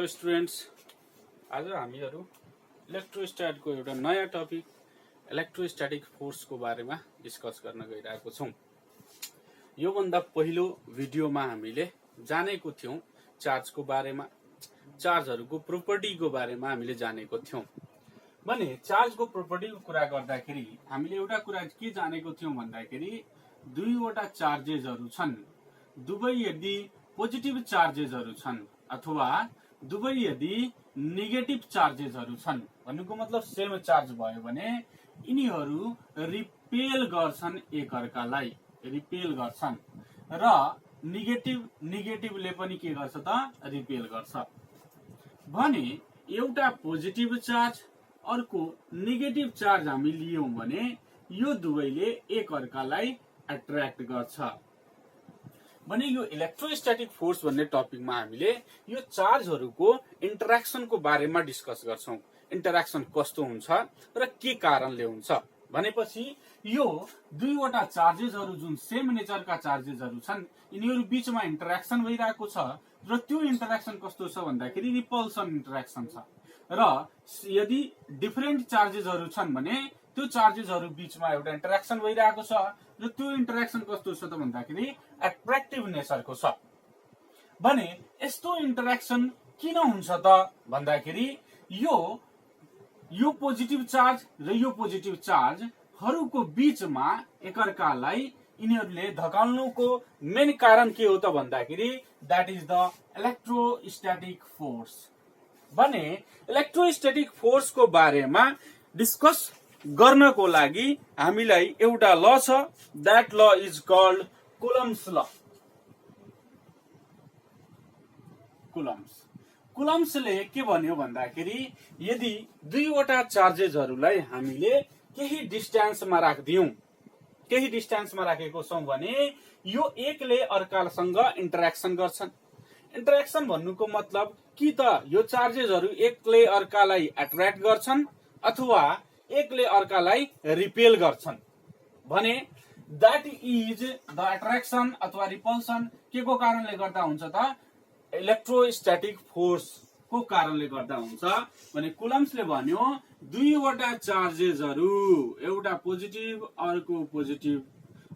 Hello students, आज हामीहरू इलेक्ट्रोस्ट्याटको एउटा नयाँ टपिक इलेक्ट्रोस्ट्याटिक फोर्सको बारेमा डिस्कस गर्न गइरहेको छौँ। योभन्दा पहिलो भिडियोमा हामीले जानेको थियौँ चार्जको बारेमा, चार्जहरूको प्रोपर्टीको बारेमा हामीले जानेको थियौँ। भने चार्जको प्रोपर्टीको कुरा गर्दाखेरि हामीले एउटा कुरा के जानेको थियौँ भन्दाखेरि दुईवटा चार्जेसहरू छन्। दुवै यदि पोजिटिभ चार्जेसहरू छन् अथवा दुवै यदि नेगेटिभ चार्जेसहरू छन्, भन्नुको मतलब सेम चार्ज भयो भने यिनीहरू रिपेल गर्छन्, एकअर्कालाई रिपेल गर्छन् र नेगेटिभले पनि के गर्छ त रिपेल गर्छ। भने एउटा पोजिटिभ चार्ज अर्को नेगेटिभ चार्ज हामी लियौं भने यो दुवैले एकअर्कालाई एट्र्याक्ट गर्छ। भने यो इलेक्ट्रोस्ट्याटिक फोर्स भन्ने टपिकमा हामीले यो चार्जहरूको इन्टरेक्सनको बारेमा डिस्कस गर्छौं। इन्टरेक्सन कस्तो हुन्छ र के कारणले हुन्छ भनेपछि यो दुईवटा चार्जेसहरू जुन सेम नेचरका चार्जेसहरू छन् यिनीहरू बीचमा इन्टरेक्सन भइरहेको छ र त्यो इन्टरेक्सन कस्तो छ भन्दाखेरि रिपल्सन इन्टरेक्सन छ। र यदि डिफरेन्ट चार्जेसहरू छन् भने त्यो चार्जेसहरू बीचमा एउटा इन्टरेक्सन भइरहेको छ र त्यो इन्टरेक्सन कस्तो छ त भन्दाखेरि एट्र्याक्टिभ नेचरको छ। भने यस्तो इन्टरेक्सन किन हुन्छ त भन्दाखेरि यो पोजिटिभ चार्ज र यो पोजिटिभ चार्जहरूको बीचमा एकअर्कालाई यिनीहरूले धकाल्नुको मेन कारण के हो त भन्दाखेरि that is the electrostatic force. भने इलेक्ट्रोस्ट्याटिक फोर्सको बारेमा डिस्कस गर्नको लागि हामीलाई एउटा ल छ, द्याट ल इज कल्ड कुलम्स ल। कुलम्सले के भन्यो भन्दाखेरि यदि दुईवटा चार्जेसहरूलाई हामीले केही डिस्टेन्समा राखेको छौं भने यो एकले अर्कासँग इन्टरेक्सन गर्छन्। इन्टरेक्सन भन्नुको मतलब कि त यो चार्जेसहरू एकले अर्कालाई एट्र्याक्ट गर्छन् अथवा एकले अर्कालाई रिपेल गर्छन्। भने द्याट इज द एट्र्याक्सन अथवा रिपल्सन के को कारणले गर्दा हुन्छ त इलेक्ट्रोस्ट्याटिक फोर्स को कारणले गर्दा हुन्छ। भने कुलम्सले भन्यो दुईवटा चार्जेसहरू एउटा पोजिटिभ अर्को पोजिटिभ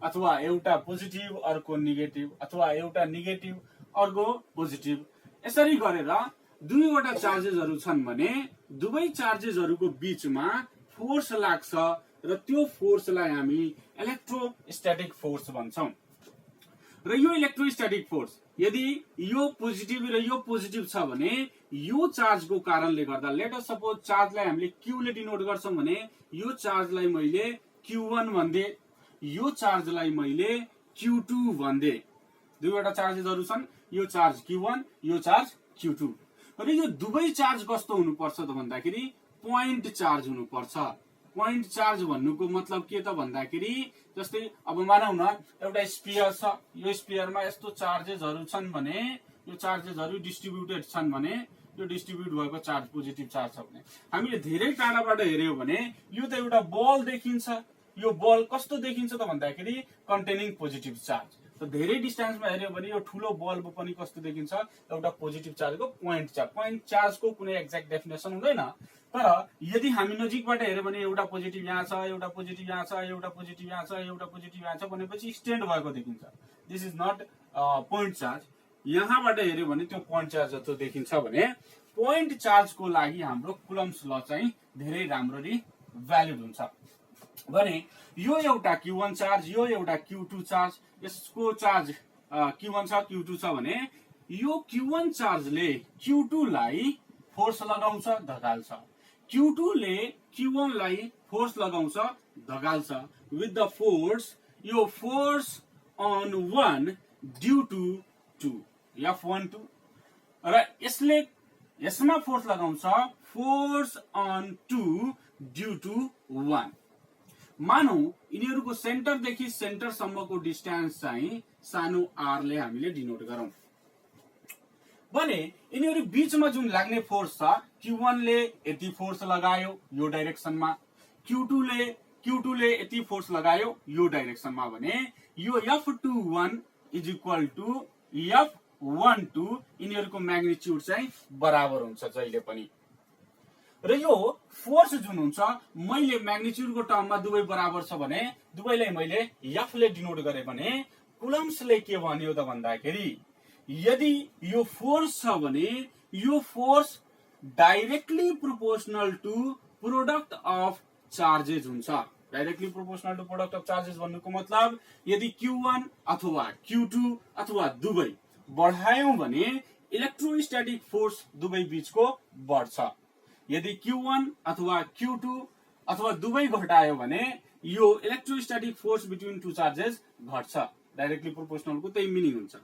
अथवा एउटा पोजिटिभ अर्को नेगेटिभ अथवा एउटा नेगेटिभ अर्को पोजिटिभ, यसरी गरेर दुईवटा चार्जेसहरू छन् भने दुवै चार्जेसहरूको बीचमा फोर्स लाग्छ र त्यो फोर्सलाई हामी इलेक्ट्रोस्ट्याटिक फोर्स भन्छौं। र यो इलेक्ट्रोस्ट्याटिक फोर्स यदि यो पोजिटिभ र यो पोजिटिभ छ भने यो चार्जको कारणले गर्दा, लेट अस सपोज चार्जलाई हामीले क्यू ले डिनोट गर्छौं भने यो चार्जलाई मैले Q1 भन्दै, यो चार्जलाई मैले Q2 भन्दै। दुईवटा चार्जेसहरू छन्, यो चार्ज Q1 यो चार्ज Q2 र यो दुवै चार्ज कस्तो हुनुपर्छ त भन्दाखेरि पोइन्ट चार्ज हुनुपर्छ। पोइन्ट चार्ज भन्नुको मतलब के त भन्दाखेरि जस्तै अब मानौ न एउटा स्फियर छ, यो स्फियरमा यस्तो चार्जेसहरू छन् भने यो चार्जेसहरू डिस्ट्रिब्युटेड छन् भने यो डिस्ट्रिब्युट भएको चार्ज पोजिटिभ चार्ज छ भने हामीले धेरै टाढाबाट हेर्यौं भने यो त एउटा बल देखिन्छ। यो बल कस्तो देखिन्छ त भन्दाखेरि कन्टेनिङ पोजिटिभ चार्ज। त धेरै डिस्टेन्समा हेर्यौं भने यो ठूलो बल्ब पनि कस्तो देखिन्छ, एउटा पोजिटिभ चार्जको पोइन्ट चार्ज। पोइन्ट चार्जको कुनै एक्ज्याक्ट डेफिनेसन हुँदैन, तर यदि हामी नजिकबाट हेर्यौं भने एउटा पोजिटिभ यहाँ छ, एउटा पोजिटिभ यहाँ छ, एउटा पोजिटिभ यहाँ छ, एउटा पोजिटिभ यहाँ छ भनेपछि स्ट्यान्ड भएको देखिन्छ। This is not point charge. यहाँबाट हेर्यौं भने त्यो पोइन्ट चार्ज जस्तो देखिन्छ। भने पोइन्ट चार्जको लागि हाम्रो कुलम्स ल चाहिँ धेरै राम्ररी भ्यालिड हुन्छ। भने यो एउटा Q1 चार्ज, यो एउटा Q2 चार्ज, यसको चार्ज Q1 छ Q2 छ भने यो Q1 चार्जले Q2 लाई फोर्स लगाउँछ, धकाल्छ। Q2 ले Q1 लाई फोर्स लगाउँछ, धकाल्छ विथ द फोर्स, यो force on 1 due to 2 F12 र यसमा फोर्स लगाउँछ फोर्स अन 2 ड्यू टु 1। मानौ यिनीहरूको सेन्टरदेखि सेन्टरसम्मको डिस्टेन्स चाहिँ सानो r ले हामीले डिनोट गरौं। भने यिनीहरू बीचमा जुन लाग्ने फोर्स छ, Q1 ले यति फोर्स लगायो यो डाइरेक्सनमा, Q2 ले यति फोर्स लगायो यो डाइरेक्सनमा भने यो F21 इज इक्वल टु 1 2 यिनीहरूको म्याग्निट्युड चाहिँ बराबर हुन्छ जहिले पनि। र यो फोर्स जुन हुन्छ मैले म्याग्निट्युडको टर्ममा दुवै बराबर छ भने दुवैलाई मैले एफ ले डिनोट गरे भने कुलम्सले के भन्यो त भन्दाखेरि यदि यो फोर्स छ भने यो force directly proportional to product of charges हुन्छ। Directly proportional to product of charges भन्नुको मतलब यदि Q1 अथवा Q2 अथवा दुवै बढायौं भने इलेक्ट्रोस्टैटिक फोर्स दुवै बीचको बढ्छ। यदि Q1 अथवा Q2 अथवा दुवै घटायो भने यो electrostatic force between two charges घट्छ। डाइरेक्टली प्रोपोर्सनलको त्यही मिनिङ हुन्छ।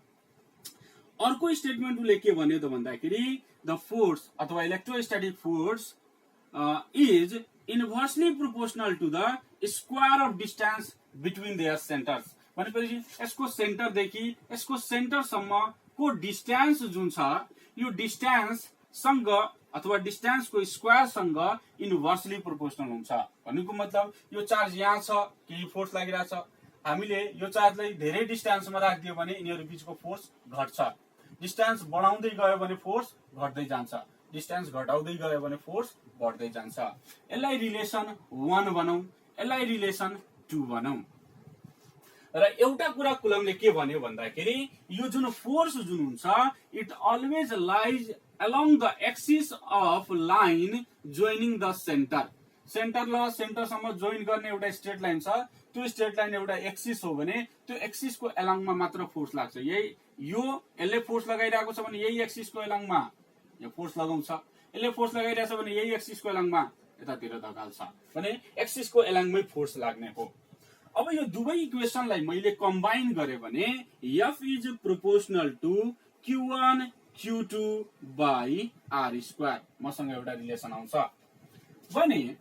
अर्को स्टेटमेन्ट उले के भन्यो त भन्दाखेरि द फोर्स अथवा electrostatic force is inversely proportional to the square of distance between their centres. भनेपछि यसको सेन्टरदेखि यसको सेन्टरसम्मको डिस्टेन्स जुन छ यो डिस्टेन्स सँग अथवा डिस्टेन्सको स्क्वायर सँग इन्भर्सली प्रोपोर्सनल हुन्छ। भन्नुको मतलब यो चार्ज यहाँ छ केही फोर्स लागिरहेछ, हामीले यो चार्जलाई धेरै डिस्टेन्समा राखिदियो भने यिनीहरू बीचको फोर्स घट्छ। डिस्टेन्स बढाउँदै गयो भने फोर्स घट्दै जान्छ, डिस्टेन्स घटाउँदै गयो भने फोर्स बढ्दै जान्छ। यसलाई रिलेसन 1 भनौं, यसलाई रिलेसन 2 भनौं। र एउटा कुरा कुलमले के भन्यो भन्दाखेरि यो जुन फोर्स जुन हुन्छ it always lies along the axis of line joining the center। Centre ल सेन्टरसम्म जोइन गर्ने एउटा स्ट्रेट लाइन छ, त्यो स्ट्रेट लाइन एउटा एक्सिस हो भने त्यो एक्सिसको एलङमा मात्र फोर्स लाग्छ। यही यो यसले फोर्स लगाइरहेको छ भने यही एक्सिसको एलङमा यो फोर्स लगाउँछ, यसले फोर्स लगाइरहेछ भने यही एक्सिसको एलङमा यतातिर धकाल्छ भने एक्सिसको एलङमै फोर्स लाग्ने हो। अब यो दुवै इक्वेसनलाई मैले कम्बाइन गरे भने F is proportional to Q1 Q2 by R square मसँग एउटा रिलेसन आउँछ भने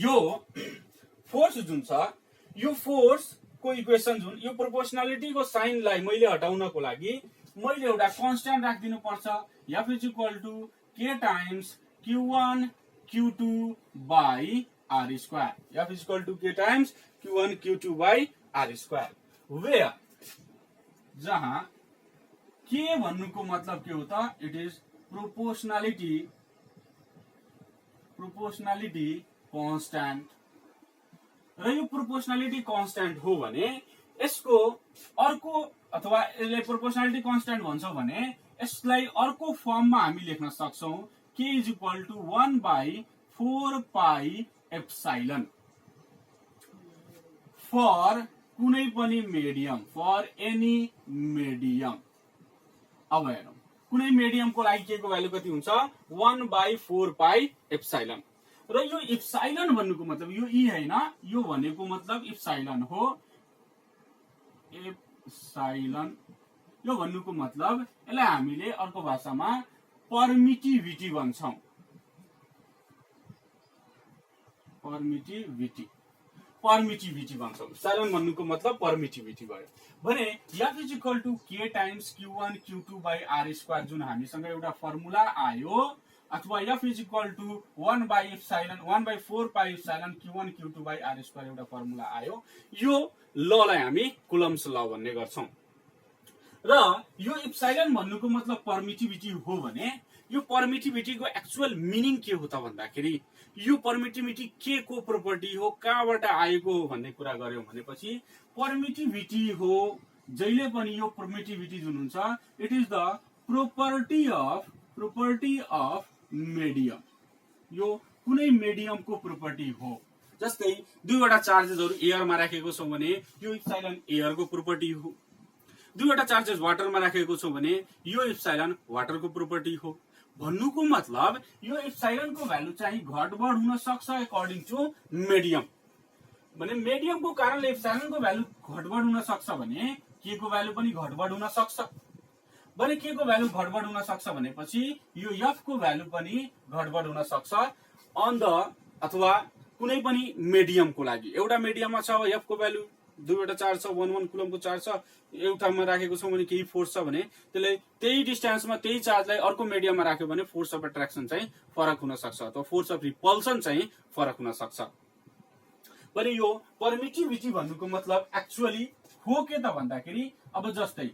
यो फोर्स जुन छ यो फोर्स को इक्वेसन जुन यो प्रोपोर्सनालिटी को साइनलाई मैले हटाउनको लागि मैले एउटा कन्स्ट्यान्ट राखिदिनु पर्छ। F is equal to K times Q1 Q2 by R square. F is equal to K times Q1 Q2 by R square where जहाँ के भन्नुको मतलब के हो त इट इज प्रोपोर्सनालिटी कांस्टेंट। र यो प्रोपोर्सनालिटी कांस्टेंट हो भने यसको अर्को अथवा यसले प्रोपोर्सनालिटी कांस्टेंट भन्छ भने यसलाई अर्को फर्ममा हामी लेख्न सक्छौं K is equal to 1 by 4 pi epsilon for कुनै पनि मिडियम, फर एनी मिडियम। अब हेरौं कुनै मिडियमको लागि के को भ्यालु कति हुन्छ 1 by 4 pi एप्सिलन। र यो एप्सिलन भन्नुको मतलब यो ई हैन, यो भनेको मतलब एप्सिलन हो। एप्सिलन यो भन्नुको मतलब यसलाई हामीले अर्को भाषामा परमिटिभिटी भन्छौं। परमिटिभिटी भन्छौं। एप्सिलन भन्नुको मतलब परमिटिभिटी भयो भने F is equal to K times Q1 Q2 by R square जुन हामीसँग एउटा फर्मुला आयो अथवा F is equal to 1 by epsilon 1 by 4 pi epsilon Q1 Q2 by R square एउटा फर्मुला आयो। यो ललाई हामी कुलम्स ल भन्ने गर्छौं। र यो एप्सिलन भन्नुको मतलब परमिटिभिटी हो भने यो परमिटिभिटी को एक्चुअल मिनिङ के हो त भन्दाखेरि यो परमिटिभिटी के को प्रोपर्टी हो, कहाँबाट आएको हो भन्ने कुरा गर्यौं भनेपछि परमिटिभिटी हो जहिले पनि यो परमिटिभिटी जुन हुन्छ it is the property of medium. यो कुनै मिडियम को प्रोपर्टी हो। जस्तै दुईवटा चार्जेसहरु एयरमा राखेको छौं भने यो एप्सिलन एयर को प्रोपर्टी हो। दुईवटा चार्जेस वाटरमा राखेको छौं भने यो एप्सिलन वाटर को प्रोपर्टी हो। भन्नुको मतलब यो एप्सिलन को भ्यालु चाहिँ घटबढ हुन सक्छ अकॉर्डिंग टु मिडियम। भने मिडियम को कारणले एप्सिलन को भ्यालु घटबढ हुन सक्छ भने के को भ्यालु पनि घटबढ हुन सक्छ। भने के को भ्यालु घटबढ हुन सक्छ भनेपछि यो F को भ्यालु पनि घटबढ हुन सक्छ अन द अथवा कुनै पनि मिडियम को लागि। एउटा मिडियममा छ F को भ्यालु दुईवटा चार्ज छ 1 कुलम को चार्ज छ एउटामा राखेको छौं भने केही फोर्स छ भने त्यसले त्यही डिस्टेन्समा त्यही चार्जलाई अर्को मिडियममा राख्यो भने फोर्स अफ एट्र्याक्सन चाहिँ फरक हुन सक्छ अथवा फोर्स अफ रिपल्सन चाहिँ फरक हुन सक्छ। भने यो परमिटिभिटी भन्नुको मतलब एक्चुअली हो के त भन्दाखेरि अब जस्तै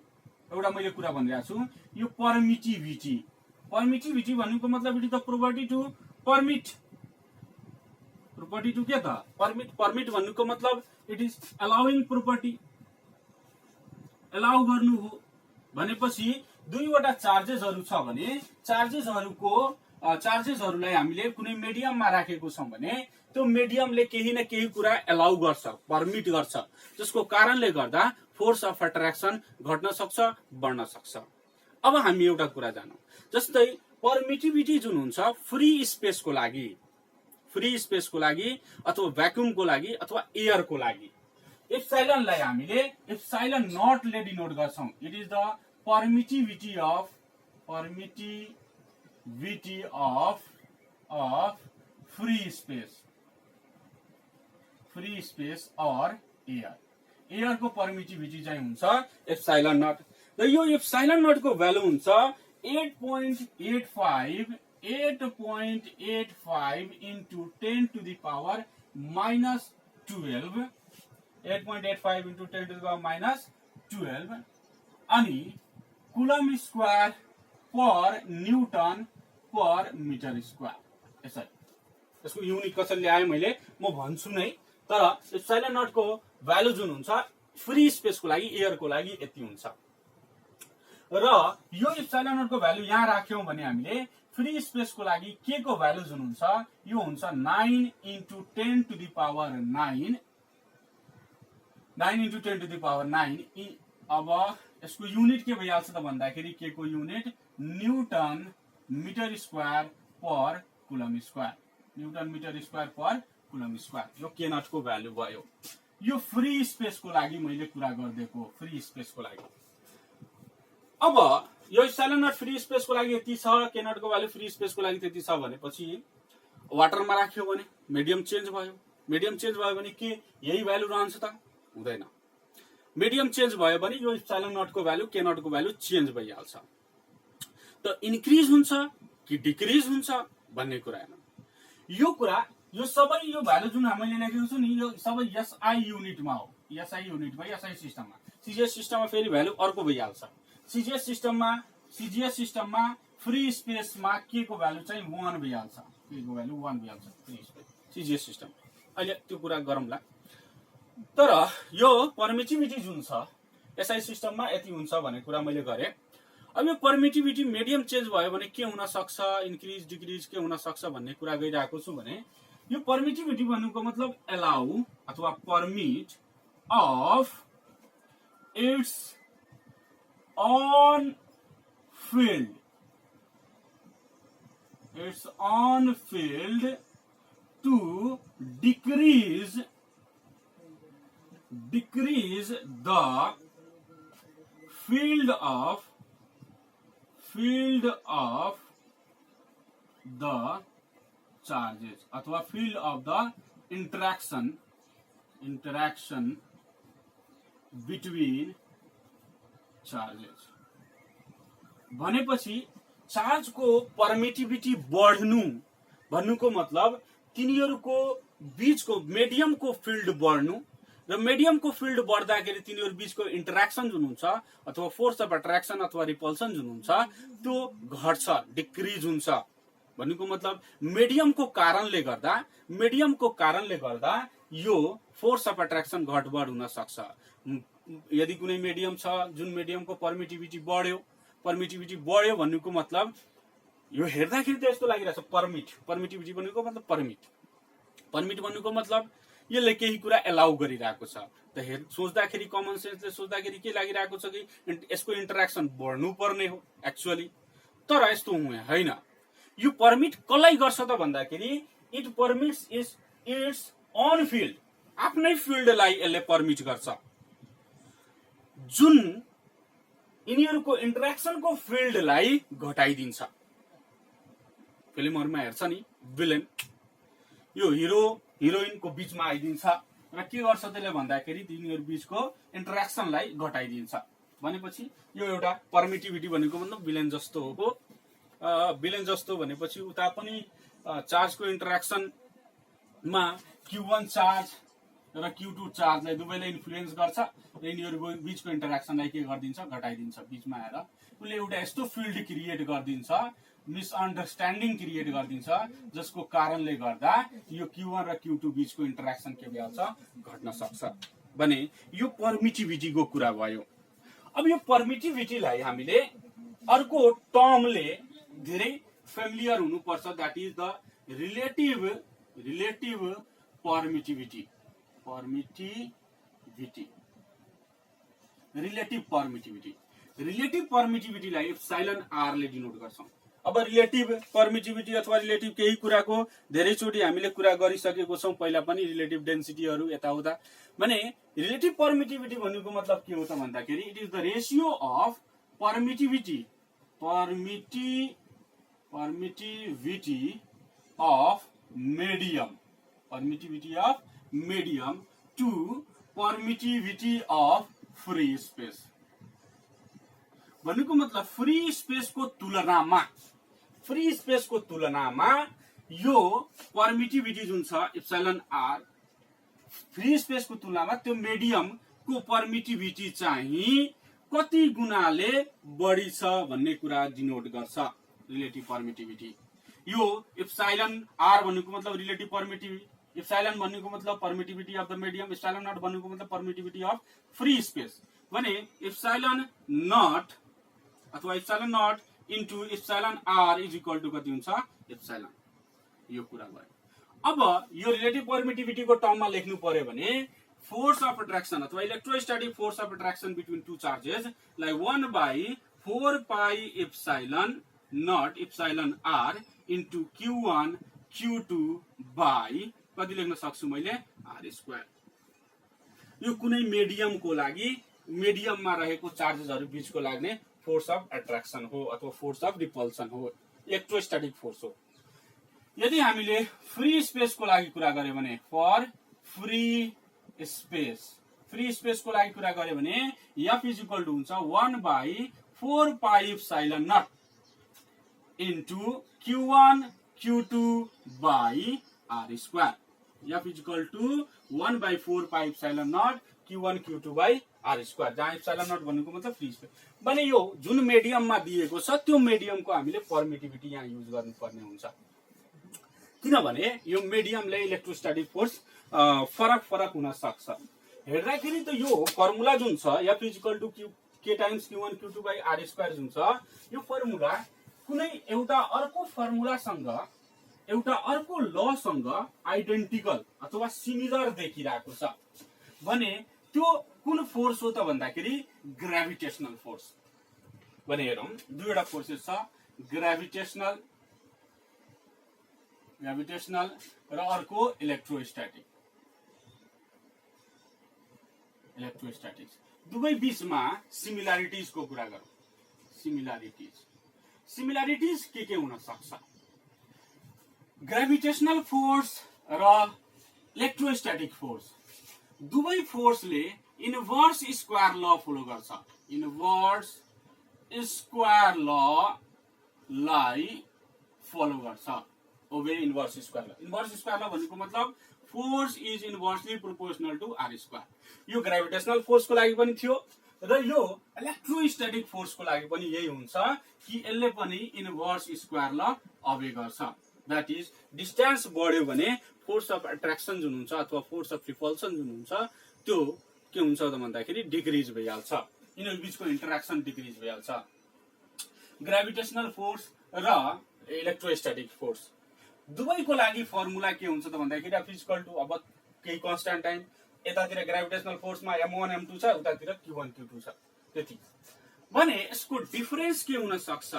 एउटा मैले कुरा भनिरहेको छु यो पर्मिटिभिटी पर्मिटिभिटी भन्नुको मतलब it is the property to permit property to के त पर्मिट पर्मिट भन्नुको मतलब it is allowing property allow गर्नु हो भनेपछि दुईवटा चार्जेसहरु छ भने चार्जेसहरुलाई हामीले कुनै मिडियममा राखेको छौं भने त्यो मिडियमले केही न केही कुरा अलाउ गर्छ पर्मिट गर्छ जसको कारणले गर्दा फोर्स अफ अट्र्याक्सन घट्न सक्छ बढ्न सक्छ। अब हामी एउटा कुरा जानौं जस्तै पर्मिटिभिटी जुन हुन्छ फ्री स्पेसको लागि अथवा भ्याक्युमको लागि अथवा एयरको लागि एप्सिलनलाई हामीले एप्सिलन नट ले डिनोट गर्छौं। It is the permittivity of free space or air को permittivity चाहिँ हुन्छ एप्सिलन नट र यो एप्सिलन नट को भ्यालु हुन्छ 8.85 into 10 to the power minus 12 8.85 into 10 to the power minus 12 अनि coulomb square per newton per metre square. यसको unit कसरी ल्याए मैले म भन्छु नै तर एप्सिलन नट को भ्यालु जुन हुन्छ फ्री स्पेस को लागि एयर को लागि यति हुन्छ र यो एप्सिलन नट को भ्यालु यहाँ राख्यौं भने हामीले फ्री स्पेस को लागि के को भ्यालु जुन हुन्छ यो हुन्छ 9 into 10 to the power 9 into 10 to the power 9 अब यसको युनिट के भइहाल्छ त भन्दाखेरि के को unit Newton metre square per coulomb square यो के नट को भ्यालु भयो। यो फ्री स्पेस को लागि मैले कुरा गर्देको फ्री स्पेस को लागि। अब यो एप्सिलन नट फ्री स्पेस को लागि यति छ के नट को भ्यालु फ्री स्पेस को लागि त्यति छ भनेपछि वाटरमा राख्यो भने मिडियम चेन्ज भयो भने के यही भ्यालु रहन्छ त हुँदैन। मिडियम चेन्ज भयो भने यो एप्सिलन नट को भ्यालु के नट को भ्यालु चेन्ज भइहाल्छ त इन्क्रिज हुन्छ कि डिक्रिज हुन्छ भन्ने कुरा हैन। यो कुरा यो सबै यो भ्यालु जुन हामीले लेखेको छु नि यो सबै एसआई युनिटमा हो एसआई सिस्टममा सीजीएस सिस्टममा फेरि भ्यालु अर्को भइहाल्छ। सीजीएस सिस्टममा फ्री स्पेसमा के को भ्यालु चाहिँ 1 भइहाल्छ के को भ्यालु 1 भइहाल्छ फ्री स्पेस सीजीएस सिस्टम। अहिले त्यो कुरा गरौँला तर यो पर्मिटिभिटी जुन छ एसआई सिस्टममा यति हुन्छ भन्ने कुरा मैले गरे। अब यो पर्मिटिभिटी मिडियम चेन्ज भयो भने के हुन सक्छ इन्क्रिज डिक्रिज के हुन सक्छ भन्ने कुरा गइरहेको छु भने यो पर्मिटिभिटी भन्नुको मतलब अलाउ अथवा permit of its on field to decrease the field of the charges अथवा field of the interaction between charges भनेपछि चार्ज को पर्मिटिभिटी बढ्नु भन्नुको मतलब तिनीहरुको बीचको मिडियम को फिल्ड बढ्नु र मिडियम को फिल्ड बढ्दाखेरि तिनीहरु बीचको इन्टरेक्सन जुन हुन्छ अथवा फोर्स अफ अट्र्याक्सन अथवा रिपल्सन जुन हुन्छ त्यो घट्छ डिक्रिज हुन्छ भन्नुको मतलब मिडियम को कारणले गर्दा यो फोर्स अफ अट्र्याक्सन घटबढ हुन सक्छ। यदि कुनै मिडियम छ जुन मिडियम को पर्मिटिभिटी बढ्यो भन्नुको मतलब यो हेर्दाखेरि त यस्तो लागिरहेछ पर्मिटिभिटी भन्नुको मतलब पर्मिट भन्नुको मतलब यसले केही कुरा अलाउ गरिरहेको छ त सोच्दाखेरि कमन सेन्सले सोच्दाखेरि के लागिरहेको छ कि यसको इन्टरेक्सन बढ्नु पर्ने हो एक्चुअली तर यस्तो होइन। यो पर्मिट कसलाई गर्छ त भन्दाखेरि इट पर्मिट्स इट्स अन फिल्ड आफ्नै फिल्डलाई यसले पर्मिट गर्छ जुन यिनीहरुको इन्टरेक्सनको फिल्डलाई घटाइदिन्छ। फिल्महरुमा हेर्छ नि विलेन यो हिरोइन को बीचमा आइदिन्छ र के गर्छ त्यसले भन्दाखेरि तिनीहरु बीचको इन्टरेक्सनलाई घटाइदिन्छ भनेपछि यो एउटा पर्मिटिभिटी भनेको मतलब विलेन जस्तो हो। विलेन जस्तो भनेपछि उता पनि चार्जको इन्टरेक्सनमा Q1 चार्ज र Q2 चार्जलाई दुवैलाई इन्फ्लुएन्स गर्छ र यिनीहरूको बीचको इन्टरेक्सनलाई के गरिदिन्छ, घटाइदिन्छ। बीचमा आएर उसले एउटा यस्तो फिल्ड क्रिएट गरिदिन्छ, मिसअन्डरस्ट्यान्डिङ क्रिएट गरिदिन्छ, जसको कारणले गर्दा यो Q1 र Q2 बीचको इन्टरेक्सन के भइहाल्छ, घट्न सक्छ। भने यो पर्मिटिभिटीको कुरा भयो। अब यो पर्मिटिभिटीलाई हामीले अर्को टर्मले धेरै फेमिलियर हुनुपर्छ, that is the relative permittivity. Relative पर्मिटिभिटीलाई एप्सिलन आर ले डिनोट गर्छौं। अब रिलेटिभ पर्मिटिभिटी अथवा रिलेटिभ केही कुराको धेरैचोटि हामीले कुरा गरिसकेको छौं पहिला पनि, रिलेटिभ डेन्सिटीहरू यताउता। भने रिलेटिभ पर्मिटिभिटी भन्नुको मतलब के हो त भन्दाखेरि it is the ratio of permittivity of medium to permittivity of free space। भन्नुको मतलब फ्री स्पेसको तुलनामा यो पर्मिटिभिटी जुन छ एप्सिलन आर, फ्री स्पेसको तुलनामा त्यो मिडियमको पर्मिटिभिटी चाहिँ कति गुणाले बढी छ भन्ने कुरा डिनोट गर्छ रिलेटिभ पर्मिटिभिटी। यो एप्सिलन आर भन्नुको मतलब रिलेटिभ पर्मिटिभिटी, एप्सिलन भन्नुको मतलब permittivity of the medium, epsilon naught भन्नुको मतलब पर्मिटिभिटी अफ फ्री स्पेस। भने एप्सिलन नट अथवा epsilon naught into epsilon r is equal to कति हुन्छ, एप्सिलन। यो कुरा भयो। अब यो रिलेटिभ पर्मिटिभिटीको टर्ममा लेख्नु पर्यो भने फोर्स अफ अट्र्याक्सन अथवा electrostatic force of attraction between two charges लाई 1/4 pi epsilon naught epsilon R into Q1 Q2 by कति लेख्न सक्छु मैले, आर स्क्वायर। यो कुनै मिडियमको लागि, मिडियममा रहेको चार्जेसहरू बीचको लाग्ने फोर्स अफ अट्र्याक्सन हो अथवा फोर्स अफ रिपल्सन हो, इलेक्ट्रोस्टैटिक फोर्स हो। यदि हामीले फ्री स्पेसको लागि कुरा गर्यो भने, फर फ्री स्पेसको लागि कुरा गर्यो भने F इज इक्वल टु हुन्छ 1/4 pi epsilon naught into Q1 Q2 by R square. F is equal to 1/4 pi epsilon naught Q1 Q2 by R square, जहाँ एप्सिलन नट भन्नुको मतलब फ्री स्पेस। भने यो जुन मिडियममा दिएको छ त्यो मिडियमको हामीले पर्मिटिभिटी यहाँ युज गर्नुपर्ने हुन्छ, किनभने यो मिडियमले इलेक्ट्रोस्टैटिक फोर्स फरक हुन सक्छ। हेर्दाखेरि त यो फर्मुला जुन छ F is equal to K times Q1 Q2 by R square जुन छ, यो फर्मुला कुनै एउटा अर्को फर्मुलासँग, एउटा अर्को लसँग आइडेन्टिकल अथवा सिमिलर देखिरहेको छ। भने त्यो कुन फोर्स हो त भन्दाखेरि ग्रेभिटेशनल फोर्स। भने हेरौं, दुईवटा फोर्सेस छ, ग्रेभिटेशनल र अर्को इलेक्ट्रोस्टैटिक। दुवै बीचमा सिमिलरिटीज को कुरा गरौं। सिमिलरिटीज के हुन सक्छ, ग्रेभिटेशनल फोर्स र इलेक्ट्रोस्टैटिक फोर्स, दुवै फोर्सले इन्भर्स स्क्वायर ल फलो गर्छ। इन्भर्स स्क्वायर ल लाई फलो गर्छ, obey inverse square law. Inverse square law भनेको मतलब force is inversely proportional to R square. यो ग्रेभिटेशनल फोर्स को लागि पनि थियो र यो इलेक्ट्रोस्टैटिक फोर्स को लागि पनि यही हुन्छ कि यसले पनि इन्भर्स स्क्वायर ल अबे गर्छ। दैट इज डिस्टेन्स बढ्यो भने फोर्स अफ अट्र्याक्सन जुन हुन्छ अथवा फोर्स अफ रिपल्सन जुन हुन्छ त्यो के हुन्छ त भन्दाखेरि डिक्रिज भइहाल्छ, यिनीहरू बीचको इन्टरेक्सन डिक्रिज भइहाल्छ। ग्रेभिटेशनल फोर्स र इलेक्ट्रोस्टैटिक फोर्स दुवैको लागि फर्मुला के हुन्छ त भन्दाखेरि F इक्वल टु, अब केही कन्स्ट्यान्ट टाइम, यतातिर ग्रेभिटेशनल फोर्समा M1 M2 छ, उतातिर Q1 Q2 छ, त्यति। भने यसको डिफरेन्स के हुन सक्छ,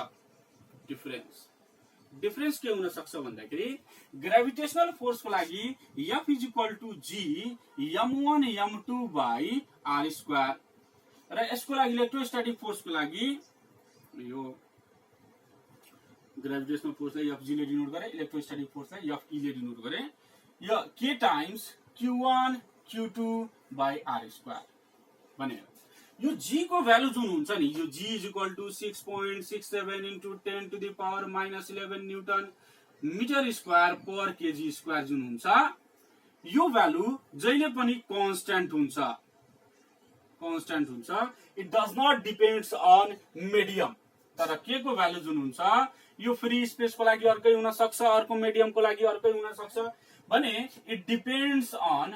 डिफरेन्स के हुन सक्छ भन्दाखेरि ग्रेभिटेशनल फोर्स को लागि F is equal to G M1 M2 by R square र यसको लागि इलेक्ट्रोस्टैटिक फोर्स को लागि यो ग्रेभिटेशनल फोर्सलाई Fg ले डिनोट गरे, इलेक्ट्रोस्टैटिक फोर्सलाई Fe ले डिनोट गरे, यो K times Q1 Q2 by R square. भने यो G को भ्यालु जुन हुन्छ नि, यो G is equal to 6.67 into 10 to the power -11 newton metre square per KG square जुन हुन्छ, यो भ्यालु जहिले पनि कन्स्ट्यान्ट हुन्छ, कन्स्ट्यान्ट हुन्छ। It does not depends on medium. तर के को भ्यालु जुन हुन्छ यो फ्री स्पेसको लागि अर्कै हुन सक्छ, अर्को मिडियमको लागि अर्कै हुन सक्छ भने इट डिपेन्ड्स अन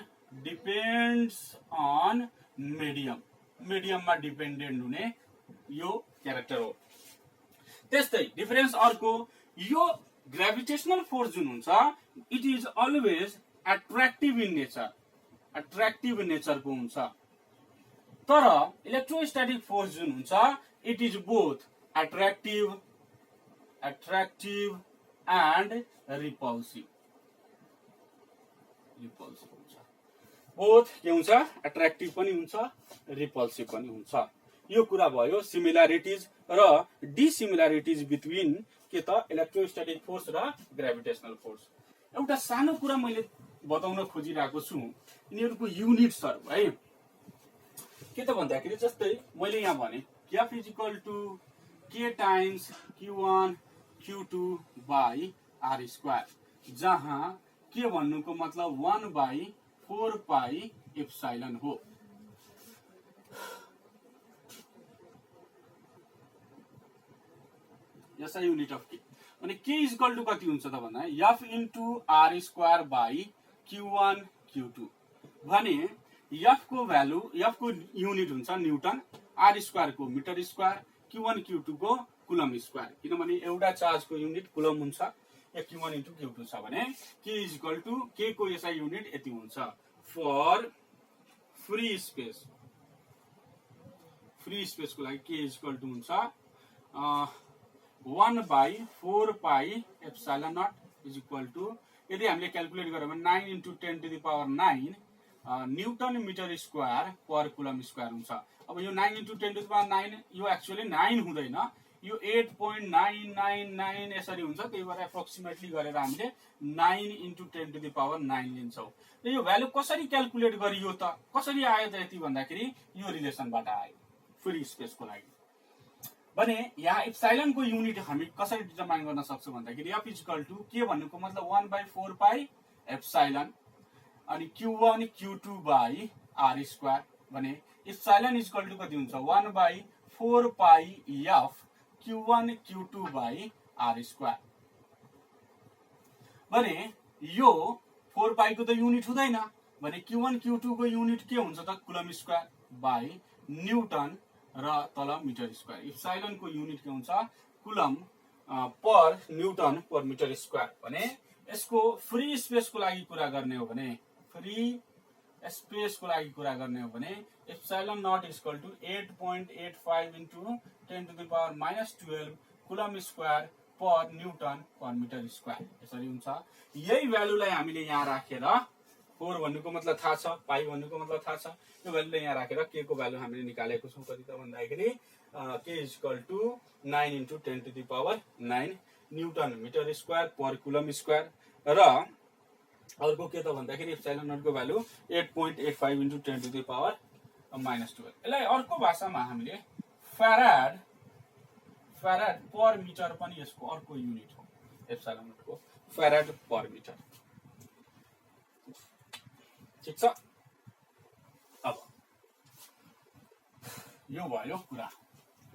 मिडियम, मिडियममा डिपेन्डेन्ट हुने यो क्यारेक्टर हो। त्यस्तै डिफरेन्स अर्को, यो ग्रेभिटेशनल फोर्स जुन हुन्छ it is always attractive in nature, attractive नेचरको हुन्छ। तर इलेक्ट्रोस्टैटिक फोर्स जुन हुन्छ it is both attractive and repulsive, repulsive हुन्छ। बोथ के हुन्छ, एट्र्याक्टिभ पनि हुन्छ, रिपल्सिभ पनि हुन्छ। यो कुरा भयो सिमिलरिटिज र डिसिमिलरिटिज बिट्विन के त इलेक्ट्रोस्टैटिक फोर्स र ग्रेभिटेशनल फोर्स। एउटा सानो कुरा मैले बताउन खोजिरहेको छु, यिनीहरूको युनिट्सहरु है। के त भन्दाखेरि जस्तै मैले यहाँ भने F equal to K times Q1 Q2 by R square, जहाँ के भन्नुको मतलब 1/4 पाई एप्सिलन हो। यसै युनिट अफ के अनि के इक्वल टु कति हुन्छ त भन्दा F into R square by Q1 Q2 भने F को भ्यालु, F को युनिट हुन्छ न्यूटन, R स्क्वायर को मिटर स्क्वायर, Q1 Q2 को कुलम स्क्वायर, किनभने एउटा चार्ज को युनिट कुलम हुन्छ। Q1 इन्टु Q2 छ भने के इक्वल टु के को यसै युनिट यति हुन्छ। For free space, free space को लागि के इक्वल टु हुन्छ 1/4 pi epsilon naught is equal to, यदि हामीले क्याल्कुलेट गर्यो भने 9 into 10 to the power 9 newton metre square per coulomb square हुन्छ। अब यो 9 इन्टु 10 टु द पावर 9 यो एक्चुअली 9 हुँदैन, यो 8.999 यसरी हुन्छ। त्यही भएर एप्रोक्सिमेटली गरेर हामीले 9 इन्टु 10 टु द पावर 9 लिन्छौँ। र यो भ्यालु कसरी क्याल्कुलेट गरियो त, कसरी आयो त यति भन्दाखेरि यो रिलेसनबाट आयो फ्री स्पेसको लागि। भने यहाँ एप्सिलन को युनिट हामी कसरी डिटरमाइन गर्न सक्छौं भन्दाखेरि F इक्वल टु के भन्नुको मतलब 1/4 पाई एप्सिलन अनि Q1 Q2 by R square भने एप्सिलन इक्वल टु कति हुन्छ 1/4 पाई F Q1 Q2 by R square. भने यो 4 पाई को त युनिट हुँदैन भने Q1 Q2 को युनिट के हुन्छ त कुलम स्क्वायर बाई न्यूटन र तल मिटर स्क्वायर। एप्सिलन को युनिट के हुन्छ coulomb per newton per metre square. भने यसको फ्री स्पेस को लागि कुरा गर्ने हो भने, फ्री स्पेस को लागि कुरा गर्ने हो भने epsilon naught equal to 8.85 into 10 to the power -12 coulomb square per newton per metre square यसरी हुन्छ। यही भ्यालुलाई हामीले यहाँ राखेर 4 भन्नुको मतलब थाहा छ, पाई भन्नुको मतलब थाहा छ, यो भ्यालुलाई यहाँ राखेर के को भ्यालु हामीले निकालेको छौं कति त भन्दाखेरि K equal to 9 into 10 to the power 9 newton metre square per coulomb square र अर्को के त भन्दाखेरि एप्सिलन नट को value 8.85 into 10 to the power -12। यसलाई अर्को भाषामा हामीले फ्याराड पर मिटर पनि यसको अर्को युनिट हो एप्सिलन नट को, फ्याराड पर मिटर। ठीक छ। अब यो भयो कुरा।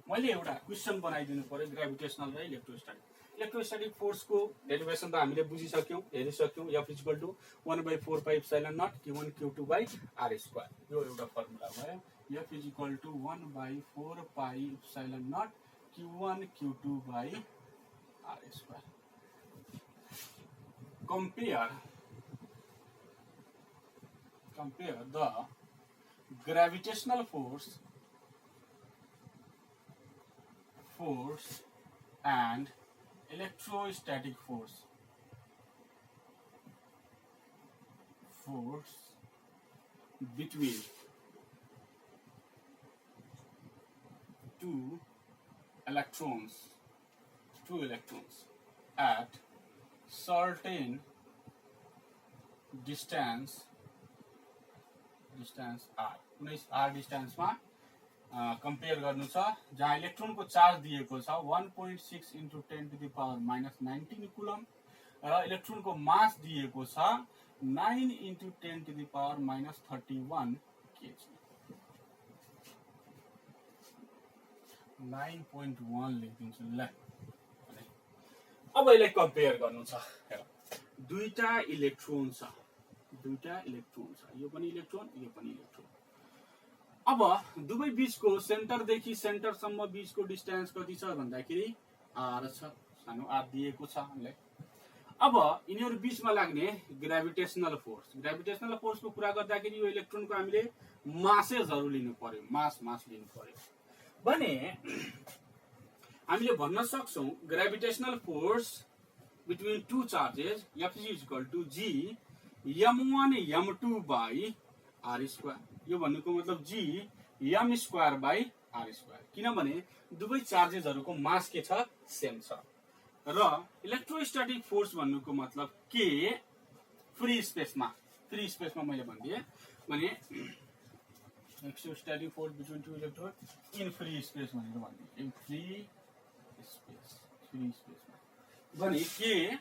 मैले एउटा क्वेशन बनाइदिनु पर्यो ग्रेभिटेशनल र इलेक्ट्रोस्टैटिक। इलेक्ट्रोस्टैटिक फोर्स को डेरिवेसन त हामीले बुझिसक्यौं, हेरिसक्यौं। F equal to 1/4 pi epsilon naught Q1 Q2 by R square, यो एउटा फर्मुला भयो। F equal to 1/4 pi epsilon naught Q1 Q2 by R square. compare the gravitational force and electrostatic force between two electrons at certain distance r, कुनै r distance में compare गर्नु छ, जहाँ electron को charge दिएको छ 1.6 into 10 to the power -19 coulomb र electron को मास दिएको छ 9 into 10 to the power minus 31 kg. 9.1 लेखिदिन्छु ल। अब यसलाई कम्पेयर गर्नु छ। हेर दुईटा इलेक्ट्रोन छ, यो पनि इलेक्ट्रोन, यो पनि इलेक्ट्रोन। अब दुवै बीचको सेन्टरदेखि सेन्टरसम्म बीचको डिस्टेन्स कति छ भन्दाखेरि r छ, सानो r दिएको छ हामीलाई। अब यिनीहरु बीचमा लाग्ने ग्रेभिटेशनल फोर्सको कुरा गर्दाखेरि यो इलेक्ट्रोनको हामीले मासै जरुर लिनु पर्यो, मास लिनु पर्यो भने हामीले भन्न सक्छौं gravitational force between two charges F is equal to G m1 m2 by r²। यो भन्नुको मतलब G m² by r², किनभने दुवै चार्जेसहरुको मास के छ, सेम छ। र इलेक्ट्रोस्टैटिक फोर्स भन्नुको मतलब के फ्री स्पेसमा मैले भनिदिए भने electrostatic force between two electron in free space भनेर भनिदिए, इन फ्री स्पेसमा भने के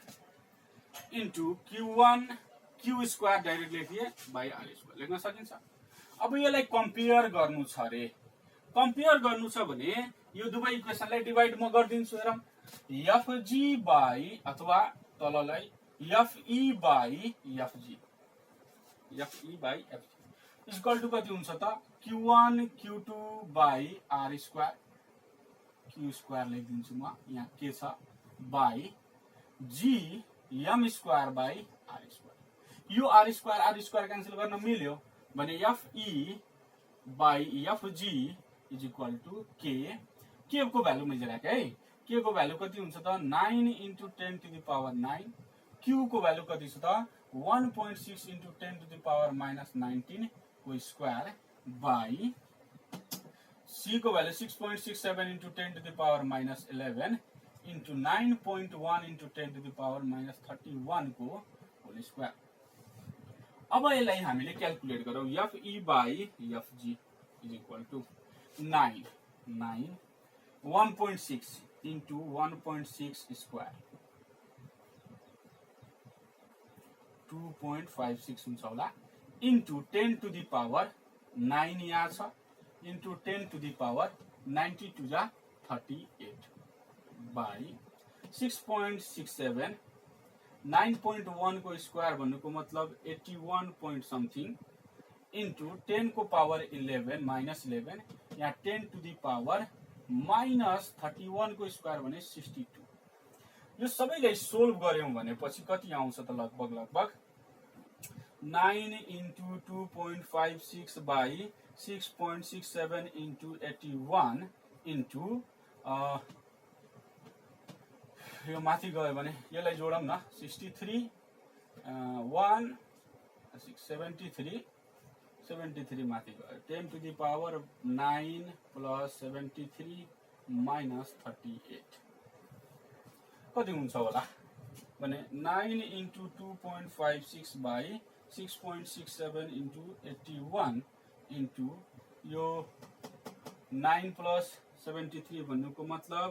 into q1 q² direct लेखिए by r² लेख्न सकिन्छ। अब यसलाई कम्पेयर गर्नु छ रे, कम्पेयर गर्नु छ भने यो दुवै इक्वेसनलाई डिवाइड म गर्दिन्छु। हेरौं Fg बाइ अथवा तललाई Fe by Fg equal to कति हुन्छ त q1 q2 by r² q² लेखिदिन्छु म, यहाँ के छ by G m² by r²। यो r² क्यान्सल गर्न मिल्यो भने Fe by Fg is equal to k को भ्यालु मैले राखे है, k को भ्यालु कति हुन्छ त 9 into 10 to the power 9, q को भ्यालु कति छ त 1.6 into 10 to the power minus 19 को स्क्वायर बाइ c को value 6.67 into 10 to the power minus 11 into 9.1 into 10 to the power minus 31 को होल स्क्वायर। अब यसलाई हामीले क्याल्कुलेट गरौं Fe by Fg is equal to 9 1.6 into 1.6 square 2.56 हुन्छ होला into 10 to the power 9 यहाँ छ इन्टु 10 to the power 92 जा 38 बाइ 6.67 9.1 को स्क्वायर भन्नुको मतलब 81 point something इन्टु 10 को पावर 11 minus 11 यहाँ 10 to the power minus 31 को स्क्वायर भने 62। यो सबैलाई सोल्भ गर्यौं भनेपछि कति आउँछ त लगभग 9 into 2.56 by 6.67 into 81 into यो माथि गयो भने यसलाई जोडौं न 63 73 माथि गयो 10 to the power 9 plus 73 minus 38 कति हुन्छ होला भने 9 into 2.56 by 6.67 into 81 into यो 9 plus 73 भन्नुको मतलब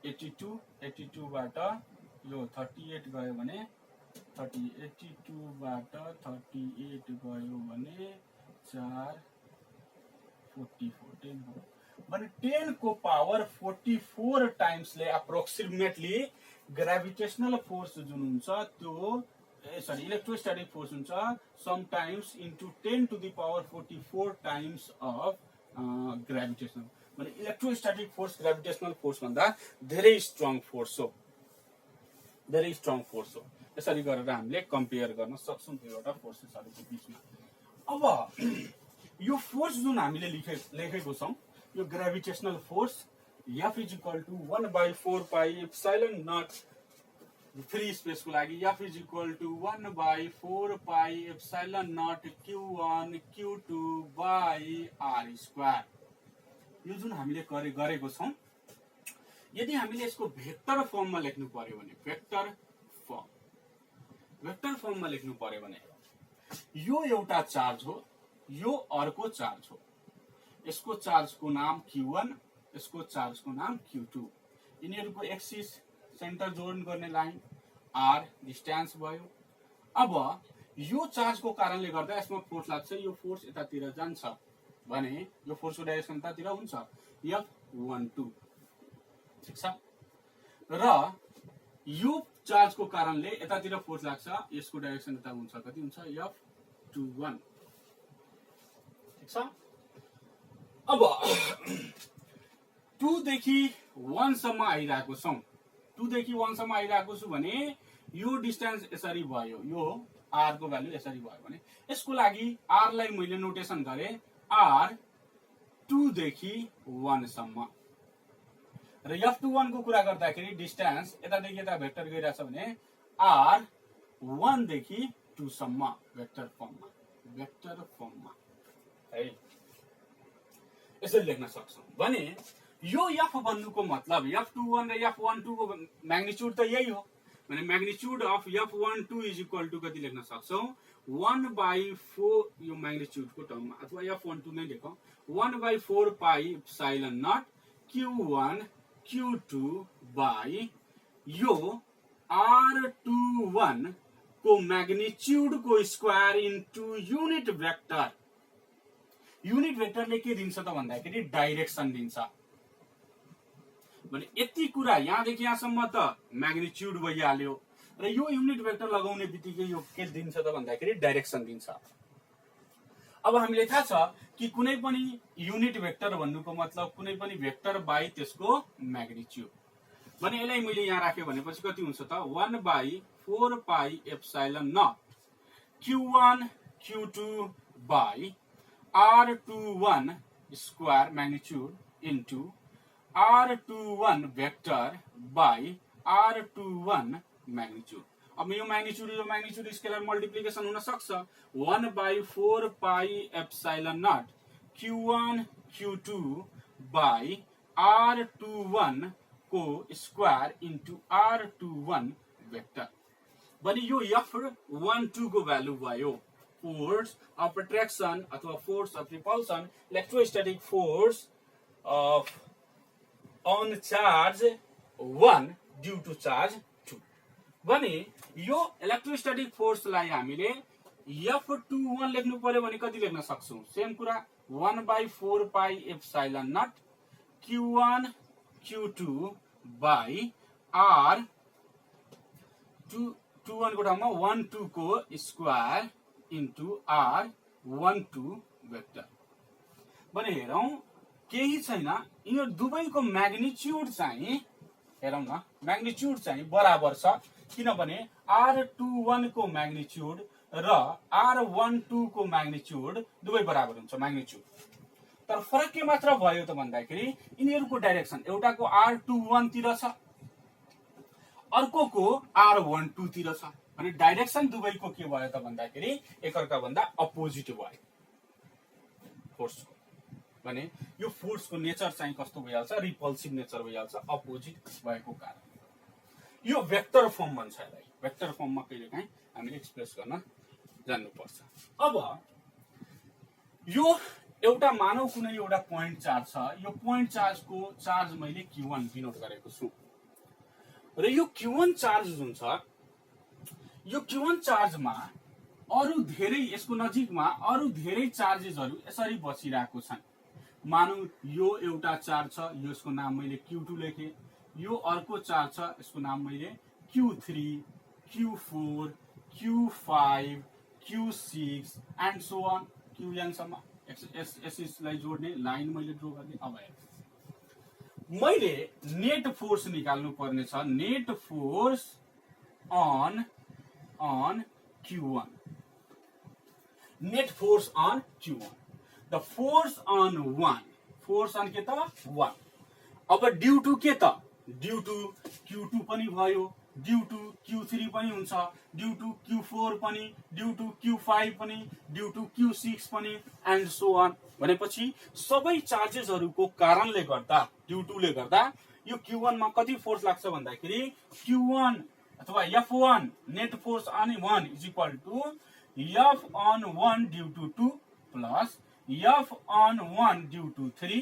82 बाट यो 38 गयो भने 82 बाट 38 गयो भने 4 44 भने 10 को पावर 44 टाइम्स ले अप्रोक्सिमेटली ग्रेभिटेशनल फोर्स जुन हुन्छ त्यो इलेक्ट्रोस्टैटिक फोर्स हुन्छ sometimes into 10 to the power 44 times of gravitational भने इलेक्ट्रोस्टैटिक फोर्स ग्रेभिटेशनल फोर्स भन्दा धेरै स्ट्रङ फोर्स हो, यसरी गरेर हामीले कम्पेयर गर्न सक्छौं दुईवटा फोर्सेसहरुको बीचमा। अब यो फोर्स जुन हामीले लेखेको छौं यो gravitational force F is equal to 1/4 pi epsilon naught free space को लागि F is equal to 1/4 pi epsilon naught q1 q2 by r²। यो जुन हामीले गरेको छौं यदि हामीले यसको भेक्टर फर्ममा लेख्नु पर्यो भने भेक्टर फर्ममा लेख्नु पर्यो भने यो एउटा चार्ज हो, यो अर्को चार्ज हो, यसको चार्जको नाम q1 यसको चार्जको नाम q2, यिनीहरुको एक्सिस सेन्टर जोइन गर्ने लाइन r डिस्टेन्स भयो। अब यो चार्जको कारणले गर्दा यसमा फोर्स लाग्छ, यो फोर्स यतातिर जान्छ भने यो फोर्सको डाइरेक्सन यतातिर हुन्छ F12, ठीक छ। र यो चार्जको कारणले यतातिर फोर्स लाग्छ, यसको डाइरेक्सन यता हुन्छ, कति हुन्छ F21, ठीक छ। अब 2 देखि 1 सम्म आइरहेको छौं, 2 देखि 1 सम्म आइरहेको छु भने यो डिस्टेन्स यसरी भयो, यो r को भ्यालु यसरी भयो भने यसको लागि r लाई मैले नोटेसन गरे r 2 देखि 1 सम्म र F21 को कुरा गर्दाखेरि डिस्टेन्स यतादेखि यता भेक्टर गइरहेछ भने r 1 देखि 2 सम्म भेक्टर फर्ममा है यसरी लेख्न सक्छौं भने यो f भन्नुको मतलब F21 र F12 को म्याग्निट्युड त यही हो भने magnitude of F12 is equal to कति लेख्न सक्छौं 1/4 यो म्याग्निट्युडको टर्ममा अथवा F12 नै लेखौं 1/4 pi epsilon naught Q1 Q2 by यो R21 को म्याग्निट्युड को स्क्वायर इन्टु युनिट वेक्टरले के दिन्छ त भन्दाखेरि डाइरेक्सन दिन्छ भने यति कुरा यहाँदेखि यहाँसम्म त म्याग्निट्युड भइहाल्यो र यो युनिट वेक्टर लगाउने बित्तिकै यो के दिन्छ त भन्दाखेरि डाइरेक्सन दिन्छ। अब हामीले थाहा छ कि कुनै पनि युनिट वेक्टर भन्नुको मतलब कुनै पनि वेक्टर बाइ त्यसको म्याग्निट्युड भने यसलाई मैले यहाँ राखे भनेपछि कति हुन्छ त 1/4 pi epsilon naught Q1 Q2 by R21 square magnitude into R21 vector by R21 magnitude. अब यो म्याग्निट्युड स्केलर मल्टिप्लिकेसन हुन सक्छ 1/4 pi epsilon naught Q1 Q2 by R21 को स्क्वायर इन्टु R21 वेक्टर भने यो F12 को भ्यालु भयो force of attraction अथवा force of repulsion electrostatic force of on charge 1 due to charge 2 भने यो इलेक्ट्रोस्टैटिक फोर्स लाई हामीले F21 लेख्नु पर्यो भने कति लेख्न सक्छौं सेम कुरा 1/4 pi epsilon naught Q1 Q2 by R 21 को ठाउँमा 12 को स्क्वायर इन्टु R12 वेक्टर भने हेरौं केही छैन यो दुवैको म्याग्निट्युड चाहिँ हेरौं न म्याग्निट्युड चाहिँ बराबर छ किनभने R21 को म्याग्निट्युड र R12 को म्याग्निट्युड दुवै बराबर हुन्छ म्याग्निट्युड तर फरक के मात्र भयो त भन्दाखेरि यिनीहरुको डाइरेक्सन एउटाको R21 तिर छ अर्कोको R12 तिर छ भने डाइरेक्सन दुवैको के भयो त भन्दाखेरि एकअर्का भन्दा अपोजिट भयो फोर्स भने यो फोर्स को नेचर चाहिँ कस्तो भइहाल्छ रिपल्सिभ नेचर भइहाल्छ अपोजिट भएको कारण यो वेक्टर फर्म भन्छ यसलाई वेक्टर फर्ममा कहिलेकाहीँ हामीले एक्सप्रेस गर्न जान्नुपर्छ। अब यो एउटा मानव कुनै एउटा पोइन्ट चार्ज छ यो पोइन्ट चार्जको चार्ज मैले Q1 डिनोट गरेको छु र यो Q1 चार्ज जुन छ यो Q1 चार्जमा अरु धेरै यसको नजिकमा अरु धेरै चार्जेसहरु यसरी बसिरहेको छन् मानौ यो एउटा चार्ज छ यसको नाम मैले Q2 लेखे यो अर्को चार्ज छ यसको नाम मैले Q3 Q4 Q5 Q6 and so on Qn सम्म एक्सिस लाई जोड्ने लाइन मैले ड्रा गर्ने। अब मैले नेट फोर्स निकाल्नु पर्ने छ net force on Q1 net force on Q1 the force on 1 force on के त 1 अब ड्यू टु के त ड्यू टु Q2 पनि भयो ड्यू टु Q3 पनि हुन्छ ड्यू टु Q4 पनि ड्यू टु Q5 पनि ड्यू टु Q6 पनि एन्ड सो अन भनेपछि सबै चार्जेसहरुको कारणले गर्दा ड्यू टु ले गर्दा यो Q1 मा कति फोर्स लाग्छ भन्दाखेरि Q1 अथवा F1 net force on 1 is equal to F on 1 due to 2 plus F on 1 due to 3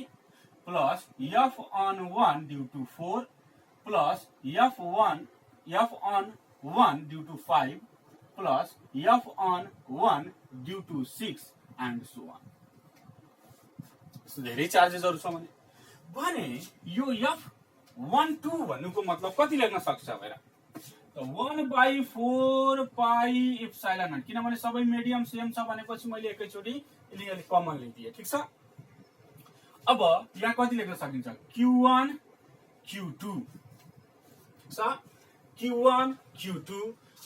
plus F on 1 due to 4 plus F on 1 due to 5 plus F(1) due to 6 and so on. धेरै चार्जेसहरू छ भने यो F12 भन्नुको मतलब कति लेख्न सक्छ हेर, 1/4 पाई एप्सिलन नट, किनभने सबै मिडियम सेम छ भनेपछि मैले एकैचोटि यिनीहरु कमन लिदिए। ठीक छ, अब यहाँ कति लेख्न सकिन्छ, Q1 Q2 छ, Q1 Q2।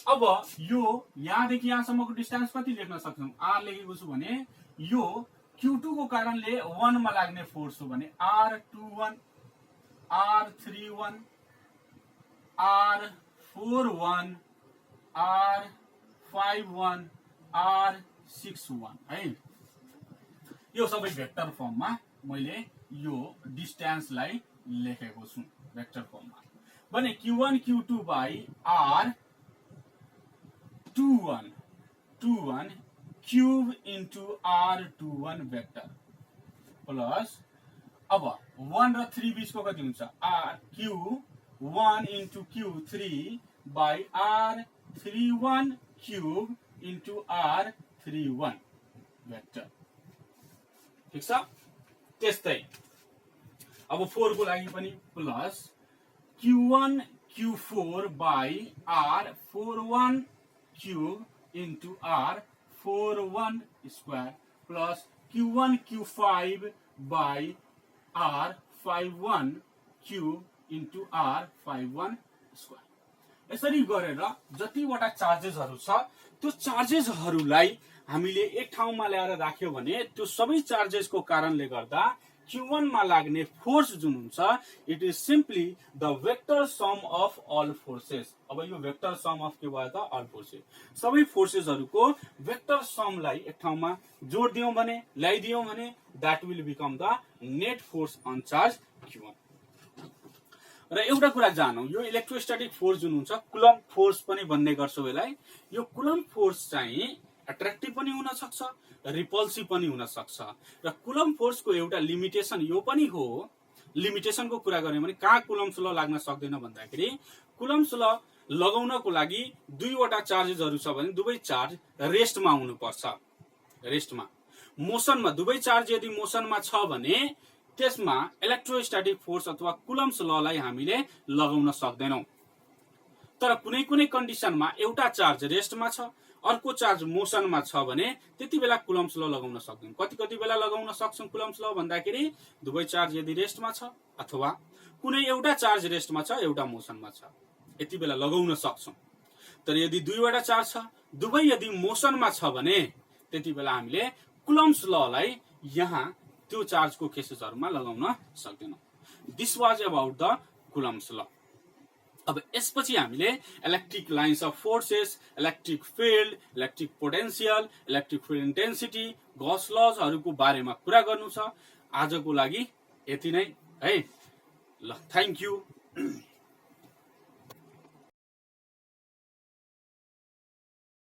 अब यो यहाँदेखि यहाँसम्मको डिस्टेन्स कति लेख्न सक्छौं, R लेखेको छु भने यो Q2 को कारणले 1 मा लाग्ने फोर्स हो भने R21 R31 R41 R51 R61 है। यो सबै भेक्टर फर्ममा मैले यो डिस्टेन्सलाई लेखेको छु भेक्टर फर्ममा भने Q1 Q2 by R21 cube into R21 vector plus अब 1 र 3 बीचको कति हुन्छ, Q1 into Q3 by R31 cube into R31 vector. ठीक छ, त्यस्तै अब 4 को लागि पनि plus Q1 Q4 by R41 cube into R41 square plus Q1 Q5 by R51 cube into R51 square. यसरी गरेर जतिवटा चार्जेसहरू छ त्यो चार्जेसहरूलाई हामीले एक ठाउँमा ल्याएर राख्यो भने त्यो सबै चार्जेसको कारणले गर्दा Q1 मा लाग्ने फोर्स जुन हुन्छ it is simply the vector sum of all forces. अब यो वेक्टर सम अफ के भयो त, अल फोर्सेस, सबै फोर्सेसहरुको वेक्टर समलाई एक ठाउँमा जोड दियौं भने ल्याइदियौं भने that will become the net force on charge Q1। र एउटा कुरा जानौ, यो इलेक्ट्रोस्टैटिक फोर्स जुन हुन्छ कुलम्ब फोर्स पनि भन्ने गर्छौ यसलाई। यो कुलम्ब फोर्स चाहिँ एट्र्याक्टिभ पनि हुन सक्छ, रिपल्सिभ पनि हुन सक्छ। र कुलम्ब फोर्सको एउटा लिमिटेसन यो पनि हो, लिमिटेसनको कुरा गर्ने भने कहाँ कुलम्ब्स ल लाग्न सक्दैन भन्दाखेरि कुलम्ब्स ल लगाउनको लागि दुईवटा चार्जेसहरू छ भने दुवै चार्ज रेस्टमा हुनुपर्छ। रेस्टमा मोसनमा दुवै चार्ज यदि मोसनमा छ भने त्यसमा इलेक्ट्रोस्टैटिक फोर्स अथवा कुलम्ब्स ललाई हामीले लगाउन सक्दैनौं। तर कुनै कुनै कन्डिसनमा एउटा चार्ज रेस्टमा छ अर्को चार्ज मोसनमा छ भने त्यति बेला कुलम्ब्स ल लगाउन सक्दैनौं। कति बेला लगाउन सक्छौं कुलम्ब्स ल भन्दाखेरि दुवै चार्ज यदि रेस्टमा छ अथवा कुनै एउटा चार्ज रेस्टमा छ एउटा मोसनमा छ, यति बेला लगाउन सक्छौं। तर यदि दुईवटा चार्ज छ दुवै यदि मोसनमा छ भने त्यति बेला हामीले कुलम्ब्स ललाई यहाँ त्यो चार्जको केसेसहरुमा लगाउन सक्दैनौं। This was about the Coulomb's law. अब यसपछि हामीले electric lines of forces, electric field, electric potential, electric field intensity, Gauss लजहरुको बारेमा कुरा गर्नु छ। आजको लागि यति नै है। ल, थ्यांक यू।